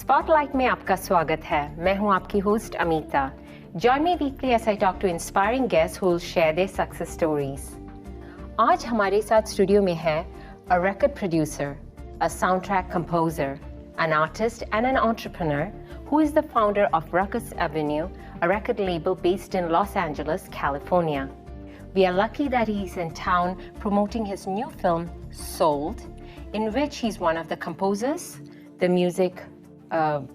Spotlight में आपका स्वागत है। मैं हूं आपकी host Amita. Join me weekly as I talk to inspiring guests who will share their success stories. आज हमारे साथ स्टूडियो में है a record producer, a soundtrack composer, an artist and an entrepreneur who is the founder of Ruckus Avenue, a record label based in Los Angeles, California. We are lucky that he's in town promoting his new film, Sold, in which he's one of the composers, the music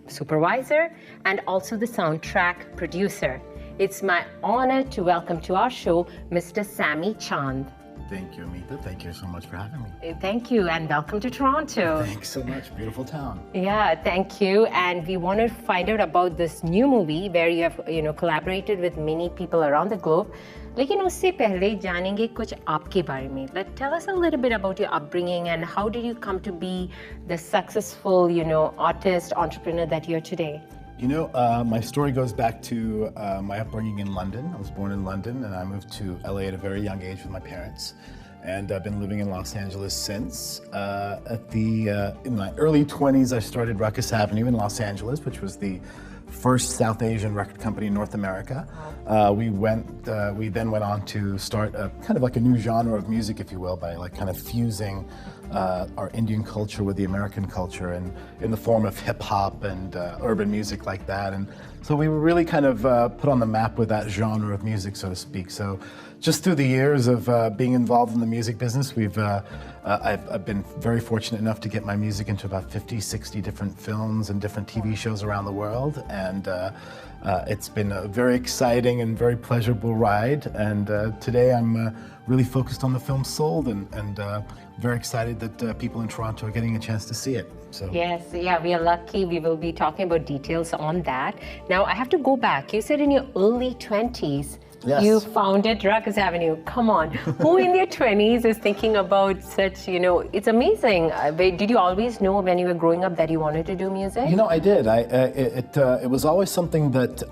supervisor, and also the soundtrack producer. It's my honor to welcome to our show, Mr. Sammy Chand. Thank you, Amitha. Thank you so much for having me. Thank you, and welcome to Toronto. Thanks so much. Beautiful town. Yeah, thank you. And we want to find out about this new movie where you have, collaborated with many people around the globe. लेकिन उससे पहले जानेंगे कुछ आपके बारे में. Tell us a little bit about your upbringing and how did you come to be the successful, artist, entrepreneur that you're today? My story goes back to my upbringing in London. I was born in London and I moved to LA at a very young age with my parents. And I've been living in Los Angeles since. In my early 20s, I started Ruckus Avenue in Los Angeles, which was the first South Asian record company in North America. We then went on to start kind of like a new genre of music, if you will, by like kind of fusing our Indian culture with the American culture and in the form of hip hop and urban music like that. And so we were really kind of put on the map with that genre of music, so to speak. So just through the years of being involved in the music business, I've been very fortunate enough to get my music into about 50, 60 different films and different TV shows around the world. And it's been a very exciting and very pleasurable ride. And today I'm really focused on the film Sold and very excited that people in Toronto are getting a chance to see it. So. Yes, yeah, we are lucky. We will be talking about details on that. Now, I have to go back. You said in your early 20s, yes, you founded Ruckus Avenue. Come on. Who in their 20s is thinking about such, it's amazing. Did you always know when you were growing up that you wanted to do music? I did. It was always something that,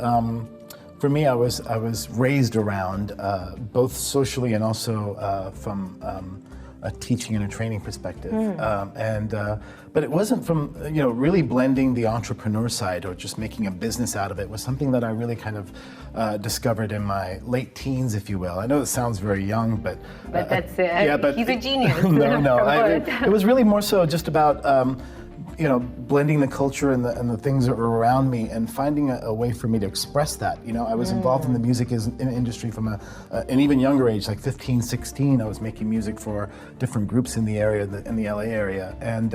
for me, I was raised around, both socially and also from a teaching and a training perspective. But it wasn't from, really blending the entrepreneur side or just making a business out of it. It was something that I really kind of discovered in my late teens, if you will. I know it sounds very young, but that's it. Yeah, but he's a genius. No. It was really more so just about, blending the culture and the things that were around me and finding a way for me to express that. I was involved in the music industry from an even younger age, like 15, 16. I was making music for different groups in the area, in the LA area, and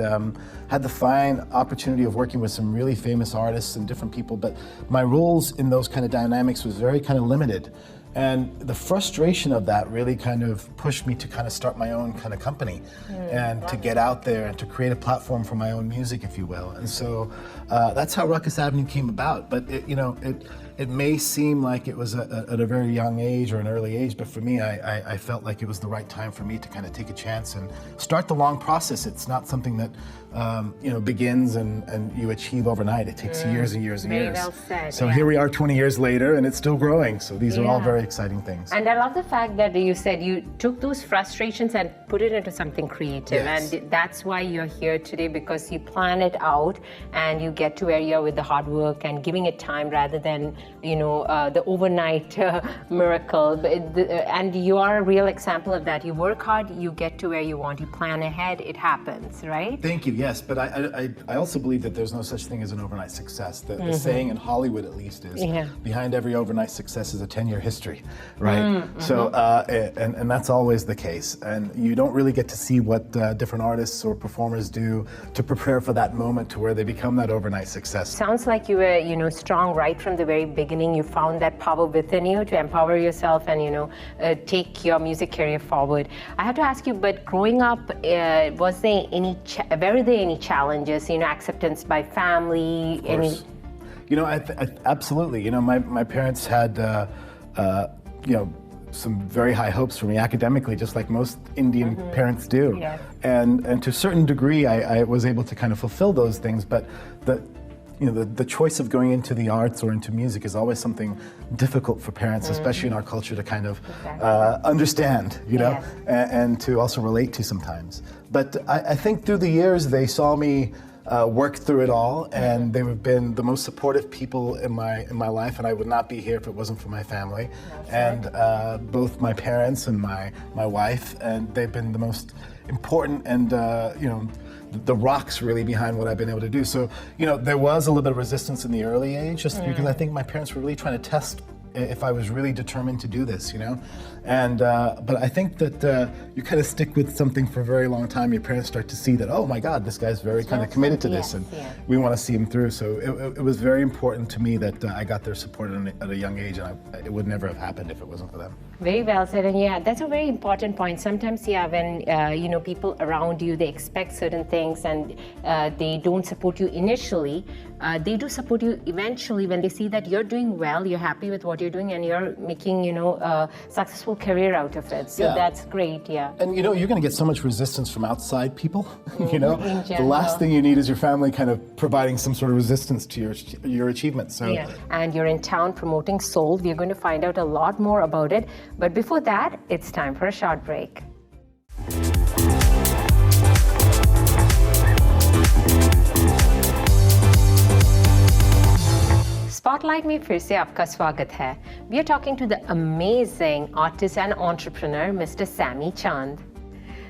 had the fine opportunity of working with some really famous artists and different people, but my roles in those kind of dynamics was very kind of limited. And the frustration of that really kind of pushed me to kind of start my own kind of company and to get out there and to create a platform for my own music, if you will. And so that's how Ruckus Avenue came about. But it may seem like it was at a very young age or an early age, but for me, I felt like it was the right time for me to kind of take a chance and start the long process. It's not something that begins and you achieve overnight. It takes years and years and very years. Well said, so here we are 20 years later and it's still growing. So these are all very exciting things. And I love the fact that you said you took those frustrations and put it into something creative. Yes. And that's why you're here today, because you plan it out and you get to where you are with the hard work and giving it time rather than, the overnight miracle. And you are a real example of that. You work hard, you get to where you want. You plan ahead, it happens, right? Thank you. Yes, but I also believe that there's no such thing as an overnight success. The saying in Hollywood, at least, is behind every overnight success is a 10-year history, right? So, and that's always the case. And you don't really get to see what different artists or performers do to prepare for that moment to where they become that overnight success. Sounds like you were, strong right from the very beginning. You found that power within you to empower yourself and, take your music career forward. I have to ask you, but growing up, were there any challenges, acceptance by family? Absolutely. My parents had, some very high hopes for me academically, just like most Indian parents do. Yeah. And to a certain degree, I was able to kind of fulfill those things, but the choice of going into the arts or into music is always something difficult for parents, especially in our culture, to kind of understand, and to also relate to sometimes. But I think through the years, they saw me worked through it all, and they've been the most supportive people in my life, and I would not be here if it wasn't for my family. And both my parents and my wife, and they've been the most important and the rocks really behind what I've been able to do. So, there was a little bit of resistance in the early age, just because I think my parents were really trying to test if I was really determined to do this, And, but I think that you kind of stick with something for a very long time. Your parents start to see that, oh my God, this guy's very kind of committed to this, and we want to see him through. So it was very important to me that I got their support at a young age, and it would never have happened if it wasn't for them. Very well said, and that's a very important point. Sometimes, when people around you, they expect certain things and they don't support you initially, they do support you eventually when they see that you're doing well, you're happy with what you're doing, and you're making, a successful career out of it. So that's great, And you're going to get so much resistance from outside people. The last thing you need is your family kind of providing some sort of resistance to your achievements. So. Yeah. And you're in town promoting Soul. We're going to find out a lot more about it. But before that, it's time for a short break. Spotlight में फिर से आपका स्वागत है. We are talking to the amazing artist and entrepreneur, Mr. Sammy Chand.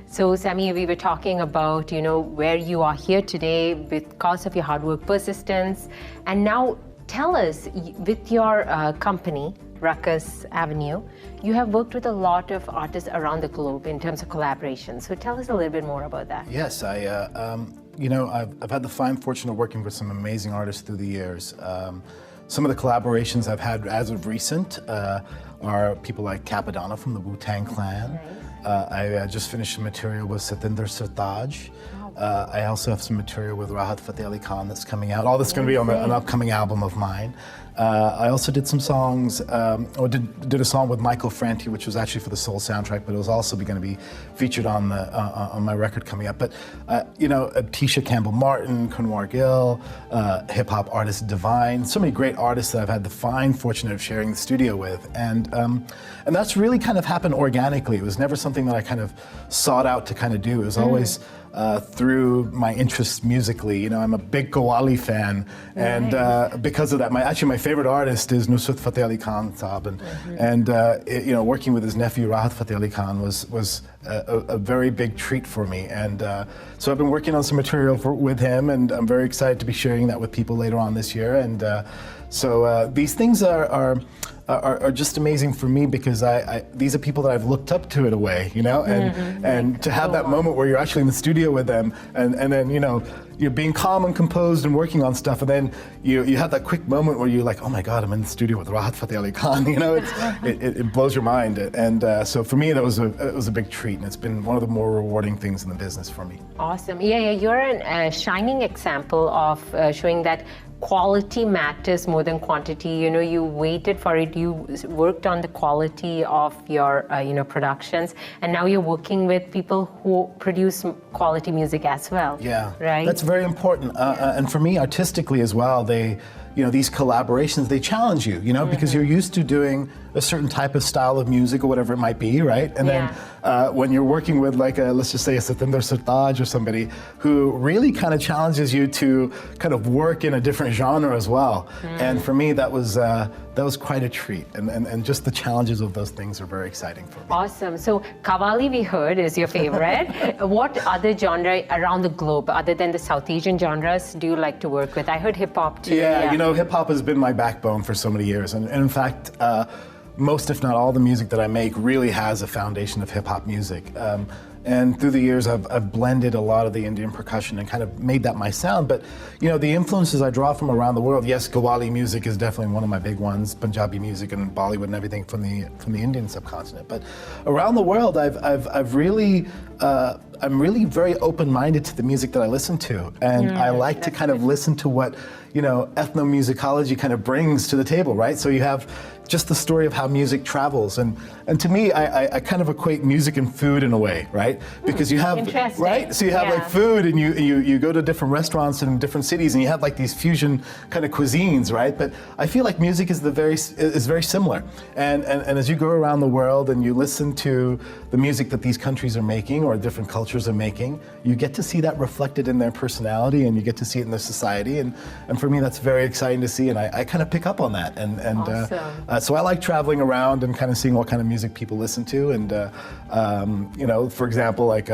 So, Sammy, we were talking about, where you are here today because of your hard work, persistence, and now tell us, with your company, Ruckus Avenue, you have worked with a lot of artists around the globe in terms of collaboration. So tell us a little bit more about that. Yes, I've had the fine fortune of working with some amazing artists through the years. Some of the collaborations I've had as of recent are people like Capadonna from the Wu-Tang Clan. I just finished some material with Satinder Sartaaj. I also have some material with Rahat Fateh Ali Khan that's coming out. All that's going to be on an upcoming album of mine. I also did some songs, or did a song with Michael Franti, which was actually for the Soul soundtrack, but it was also going to be featured on my record coming up. But Tisha Campbell-Martin, Kunwar Gill, hip hop artist Divine, so many great artists that I've had the fine fortune of sharing the studio with, and that's really kind of happened organically. It was never something that I kind of sought out to kind of do. It was always through my interests musically. I'm a big Qawwali fan, and because of that, my favorite artist is Nusrat Fateh Ali Khan Saab, and working with his nephew Rahat Fateh Ali Khan was a very big treat for me, and so I've been working on some material with him, and I'm very excited to be sharing that with people later on this year, and so these things are just amazing for me because these are people that I've looked up to in a way, and to have that moment where you're actually in the studio with them, and then you're being calm and composed and working on stuff, and then you have that quick moment where you're like, oh my God, I'm in the studio with Rahat Fateh Ali Khan. It blows your mind, and so for me it was a big treat, and it's been one of the more rewarding things in the business for me. Awesome. Yeah, you're a shining example of showing that quality matters more than quantity. You waited for it, you worked on the quality of your productions, and now you're working with people who produce quality music as well. Yeah, right. That's very important, and for me artistically as well, these collaborations, they challenge you, because you're used to doing a certain type of style of music or whatever it might be, right? And then when you're working with let's just say a Satinder Sartaaj or somebody who really kind of challenges you to kind of work in a different genre as well. And for me, that was quite a treat. And just the challenges of those things are very exciting for me. Awesome. So Qawwali, we heard, is your favorite. What other genre around the globe, other than the South Asian genres, do you like to work with? I heard hip hop too. Yeah, hip hop has been my backbone for so many years. And in fact, most, if not all, the music that I make really has a foundation of hip hop music. And through the years, I've blended a lot of the Indian percussion and kind of made that my sound. But, the influences I draw from around the world, yes, Qawwali music is definitely one of my big ones, Punjabi music and Bollywood and everything from the Indian subcontinent. But around the world, I'm really very open-minded to the music that I listen to. And I like to kind of listen to what, ethnomusicology kind of brings to the table, right? So you have just the story of how music travels, and to me, I kind of equate music and food in a way, right? Because you have right, so you have like food, and you go to different restaurants in different cities, and you have like these fusion kind of cuisines, right? But I feel like music is very similar, and as you go around the world and you listen to the music that these countries are making or different cultures cultures are making, you get to see that reflected in their personality, and you get to see it in their society, and for me that's very exciting to see, and I kind of pick up on that, and awesome. so I like traveling around and kind of seeing what kind of music people listen to, and you know, for example, like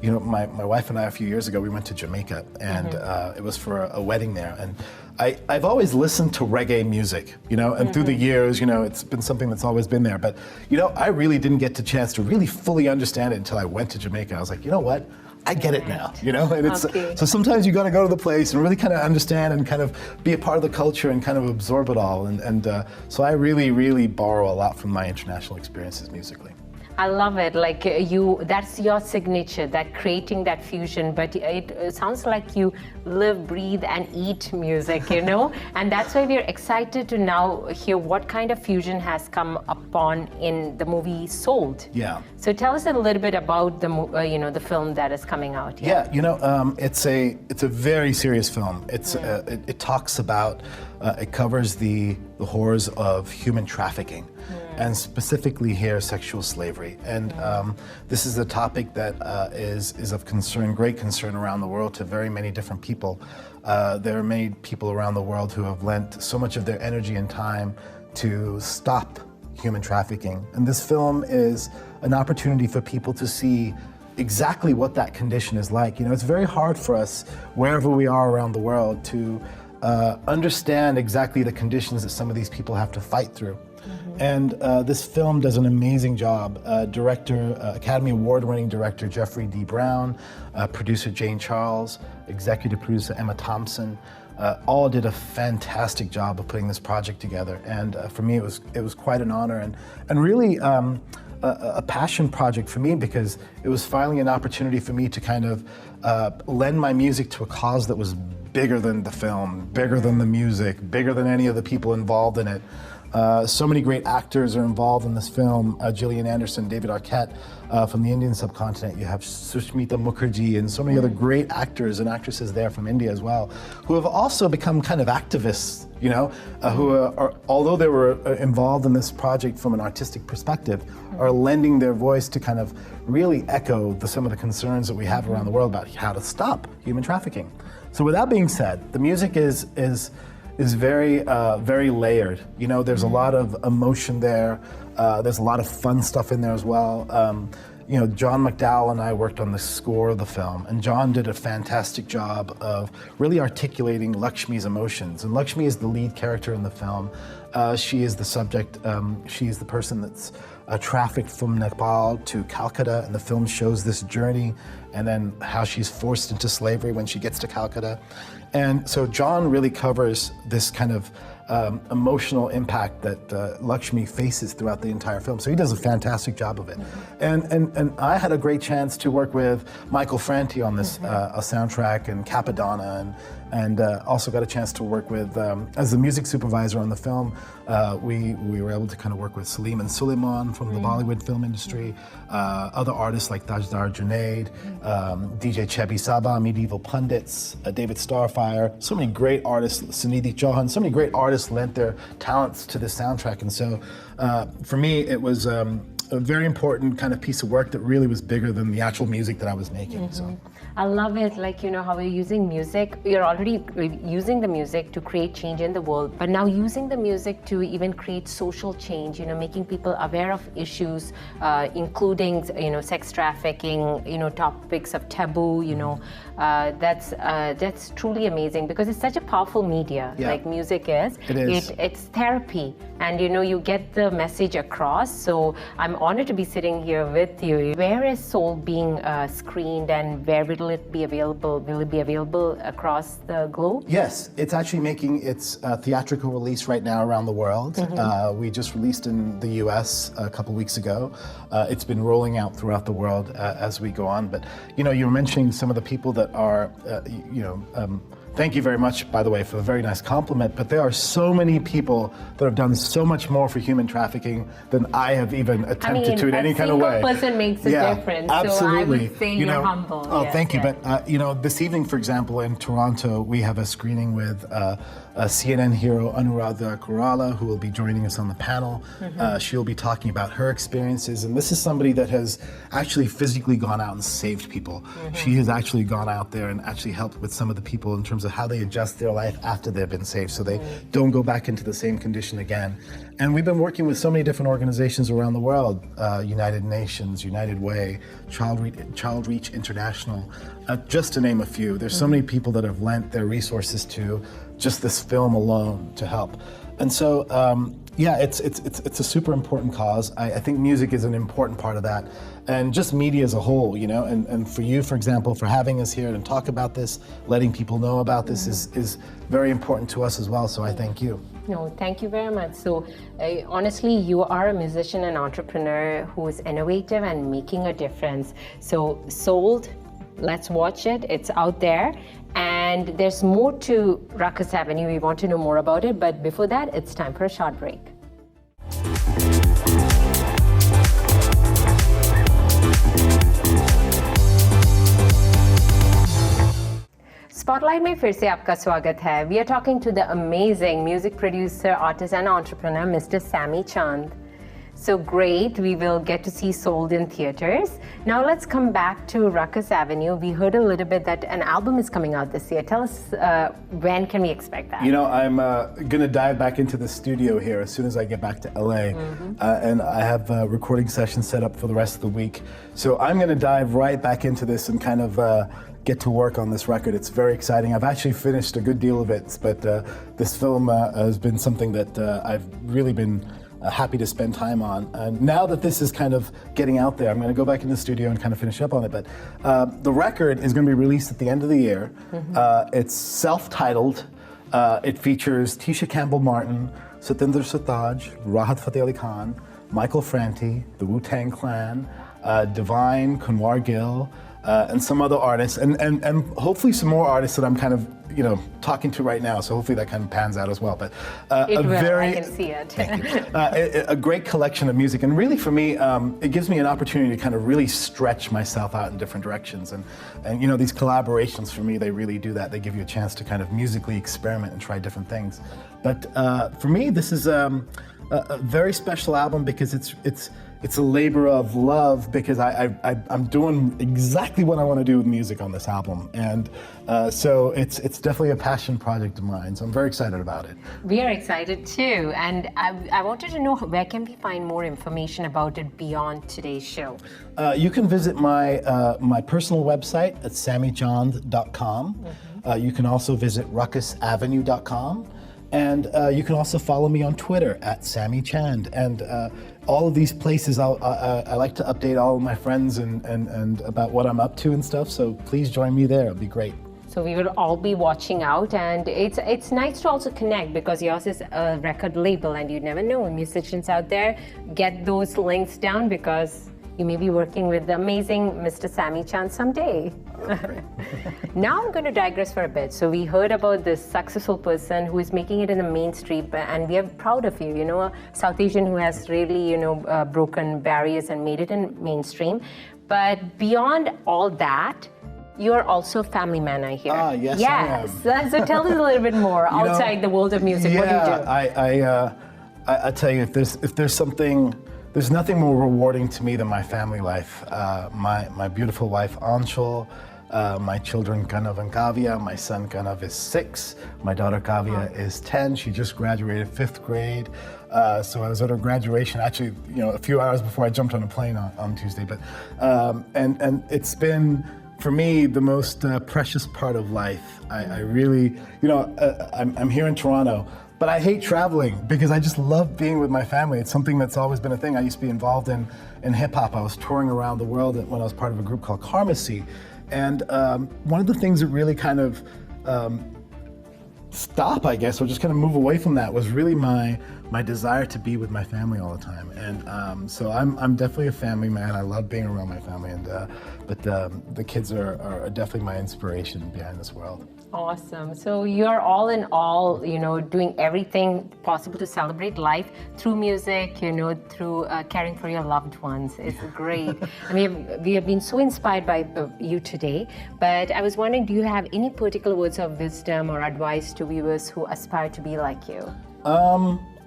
you know, my wife and I a few years ago we went to Jamaica, and it was for a wedding there, and I've always listened to reggae music, you know, and through the years, you know, it's been something that's always been there. But, you know, I really didn't get the chance to really fully understand it until I went to Jamaica. I was like, you know what? I get it now, you know? And it's so sometimes you got to go to the place and really kind of understand and kind of be a part of the culture and kind of absorb it all. And so I really, really borrow a lot from my international experiences musically. I love it. Like that's your signature, that creating that fusion. But it sounds like you live, breathe, and eat music, you know? And that's why we're excited to now hear what kind of fusion has come upon in the movie Sold. Yeah. So tell us a little bit about the you know, the film that is coming out. Yeah, you know, it's a very serious film. It talks about, it covers the horrors of human trafficking. And specifically here, sexual slavery. And this is a topic that is of concern, great concern around the world to very many different people. There are many people around the world who have lent so much of their energy and time to stop human trafficking. And this film is an opportunity for people to see exactly what that condition is like. You know, it's very hard for us, wherever we are around the world, to understand exactly the conditions that some of these people have to fight through. And this film does an amazing job. Academy Award-winning director Jeffrey D. Brown, producer Jane Charles, executive producer Emma Thompson, all did a fantastic job of putting this project together. And for me, it was quite an honor and really a passion project for me, because it was finally an opportunity for me to kind of lend my music to a cause that was bigger than the film, bigger than the music, bigger than any of the people involved in it. So many great actors are involved in this film. Gillian Anderson, David Arquette from the Indian subcontinent. You have Sushmita Mukherjee and so many other great actors and actresses there from India as well, who have also become kind of activists, you know, who are, although they were involved in this project from an artistic perspective, are lending their voice to kind of really echo some of the concerns that we have around the world about how to stop human trafficking. So with that being said, the music is very, very layered. You know, there's a lot of emotion there. There's a lot of fun stuff in there as well. You know, John McDowell and I worked on the score of the film, and John did a fantastic job of really articulating Lakshmi's emotions. And Lakshmi is the lead character in the film. She is the subject. She is the person that's trafficked from Nepal to Calcutta, and the film shows this journey and then how she's forced into slavery when she gets to Calcutta. And so John really covers this kind of emotional impact that Lakshmi faces throughout the entire film. So he does a fantastic job of it. And I had a great chance to work with Michael Franti on this a soundtrack, and Capadonna, and also got a chance to work with, as the music supervisor on the film, we were able to kind of work with Salim and Suleiman from the Bollywood film industry, other artists like Tajdar Junaid, DJ Chebi Saba, Medieval Pundits, David Starfire, so many great artists, Sunidhi Chauhan, so many great artists lent their talents to this soundtrack. And so for me, it was a very important kind of piece of work that really was bigger than the actual music that I was making. So. I love it, like, you know, how we're using music. You're already using the music to create change in the world, but now using the music to even create social change, you know, making people aware of issues, including, you know, sex trafficking, you know, topics of taboo, you know, that's truly amazing, because it's such a powerful media, like music is. It is. It's therapy, and, you know, you get the message across. So I'm honored to be sitting here with you. Where is Soul being screened, and where will it be available? Will it be available across the globe? Yes, it's actually making its theatrical release right now around the world. We just released in the US a couple weeks ago. It's been rolling out throughout the world as we go on. But, you know, you were mentioning some of the people that are, thank you very much, by the way, for a very nice compliment, but there are so many people that have done so much more for human trafficking than I have even attempted to in any kind of way. A single person makes a difference, absolutely. So I would say you're humble. Oh, yes, thank you. But, you know, this evening, for example, in Toronto, we have a screening with CNN hero Anuradha Kurala, who will be joining us on the panel. She'll be talking about her experiences, and this is somebody that has actually physically gone out and saved people. She has actually gone out there and actually helped with some of the people in terms of how they adjust their life after they've been saved, so they don't go back into the same condition again. And we've been working with so many different organizations around the world, United Nations, United Way, Child Reach International, just to name a few. There's so many people that have lent their resources to just this film alone to help. And so, yeah, it's a super important cause. I think music is an important part of that, and just media as a whole, you know, and for you, for example, for having us here and talk about this, letting people know about this is very important to us as well, so I thank you. No, thank you very much. So, honestly, you are a musician and entrepreneur who is innovative and making a difference. So, Sold, let's watch it. It's out there. And there's more to Ruckus Avenue. We want to know more about it. But before that, it's time for a short break. Spotlight में फिर से आपका स्वागत है. We are talking to the amazing music producer, artist and entrepreneur, Mr. Sammy Chand. So great, we will get to see Sold in theaters. Now let's come back to Ruckus Avenue. We heard a little bit that an album is coming out this year. Tell us, when can we expect that? You know, I'm gonna dive back into the studio here as soon as I get back to LA. And I have recording sessions set up for the rest of the week. So I'm gonna dive right back into this and kind of get to work on this record. It's very exciting. I've actually finished a good deal of it, but this film has been something that I've really been happy to spend time on. Now that this is kind of getting out there, I'm going to go back in the studio and kind of finish up on it. But the record is going to be released at the end of the year. It's self-titled. It features Tisha Campbell-Martin, Satinder Sartaaj, Rahat Fateh Ali Khan, Michael Franti, the Wu-Tang Clan, Divine, Kunwar Gill, and some other artists, and hopefully some more artists that I'm kind of, you know, talking to right now. So hopefully that kind of pans out as well. But I can see it. A great collection of music, and really for me, it gives me an opportunity to kind of really stretch myself out in different directions. And you know, these collaborations for me, they really do that. They give you a chance to kind of musically experiment and try different things. But for me, this is a very special album because it's a labor of love, because I'm doing exactly what I want to do with music on this album, and so it's definitely a passion project of mine. So I'm very excited about it. We are excited too, and I wanted to know, where can we find more information about it beyond today's show? You can visit my personal website at sammychand.com. You can also visit ruckusavenue.com. And you can also follow me on Twitter at Sammy Chand. And all of these places, I like to update all of my friends and about what I'm up to and stuff. So please join me there. It'll be great. So we will all be watching out, and it's nice to also connect, because yours is a record label, and you never know, musicians out there, get those links down, because you may be working with the amazing Mr. Sammy Chand someday. Now I'm going to digress for a bit. So we heard about this successful person who is making it in the mainstream, and we are proud of you. You know, a South Asian who has really, you know, broken barriers and made it in mainstream. But beyond all that, you're also a family man, I hear. Yes, yes. I am. So tell us a little bit more outside the world of music. Yeah, what do you do? I tell you, if there's something. There's nothing more rewarding to me than my family life. My beautiful wife, Anshul, my children, Kanav and Kavya. My son, Kanav, is 6. My daughter, Kavya, is 10. She just graduated 5th grade. So I was at her graduation, actually, you know, a few hours before I jumped on a plane on Tuesday. But and it's been, for me, the most precious part of life. I really, you know, I'm here in Toronto, but I hate traveling because I just love being with my family. It's something that's always been a thing. I used to be involved in hip hop. I was touring around the world when I was part of a group called Karmacy. And one of the things that really kind of stop, I guess, or just kind of move away from that was really my my desire to be with my family all the time. And so I'm definitely a family man. I love being around my family, and but the kids are definitely my inspiration behind this world. Awesome. So you're all in all, doing everything possible to celebrate life through music, through caring for your loved ones. It's great. And we have been so inspired by you today. But I was wondering, do you have any particular words of wisdom or advice to viewers who aspire to be like you?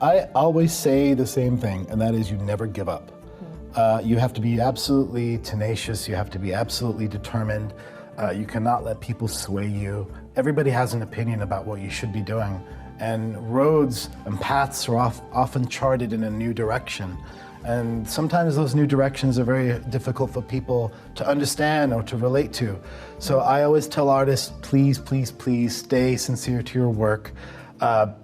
I always say the same thing, and that is you never give up. You have to be absolutely tenacious. You have to be absolutely determined. You cannot let people sway you. Everybody has an opinion about what you should be doing, and roads and paths are often charted in a new direction. And sometimes those new directions are very difficult for people to understand or to relate to. So I always tell artists, please, please, please stay sincere to your work.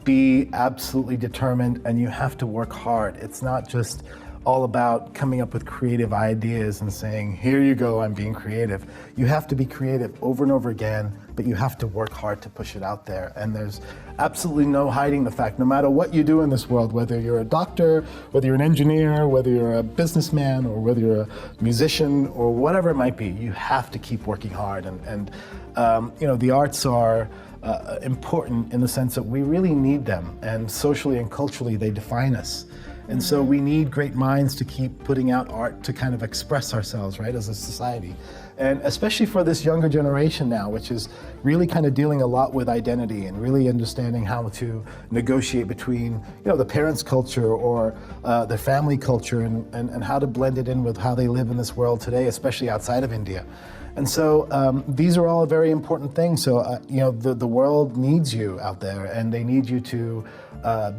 Be absolutely determined, and you have to work hard. It's not just all about coming up with creative ideas and saying, here you go, I'm being creative. You have to be creative over and over again, but you have to work hard to push it out there. And there's absolutely no hiding the fact, no matter what you do in this world, whether you're a doctor, whether you're an engineer, whether you're a businessman, or whether you're a musician, or whatever it might be, you have to keep working hard. And the arts are important in the sense that we really need them, and socially and culturally they define us. And so we need great minds to keep putting out art to kind of express ourselves, right, as a society. And especially for this younger generation now, which is really kind of dealing a lot with identity and really understanding how to negotiate between, the parents' culture or their family culture, and how to blend it in with how they live in this world today, especially outside of India. And so these are all very important things. So, the world needs you out there, and they need you to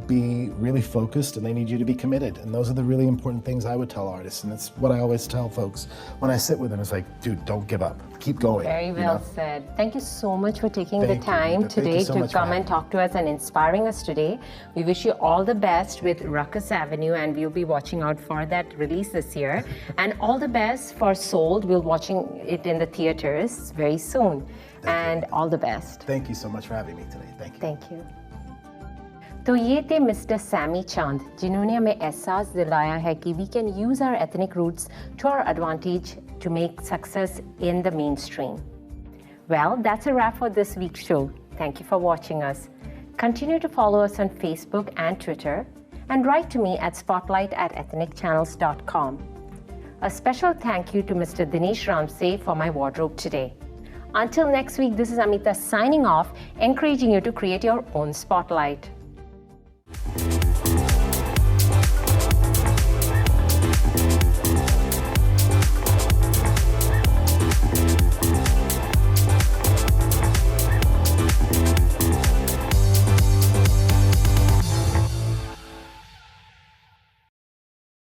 be really focused, and they need you to be committed. And those are the really important things I would tell artists. And it's what I always tell folks when I sit with them. It's like, dude, don't give up. Keep going. Very well said. Thank you so much for taking the time today to come and talk to us and inspiring us today. We wish you all the best with Ruckus Avenue, and we'll be watching out for that release this year. And all the best for Sold. We'll be watching it in the theaters very soon. And all the best. Thank you so much for having me today. Thank you. Thank you. तो ये थे mister Sami चांद, जिन्होंने हमें एहसास दिलाया है कि we can use our ethnic roots to our advantage to make success in the mainstream. Well, that's a wrap for this week's show. Thank you for watching us. Continue to follow us on Facebook and Twitter, and write to me at spotlight@ethnicchannels.com. A special thank you to Mr. Dinesh Ramsey for my wardrobe today. Until next week, this is Amitha signing off, encouraging you to create your own spotlight.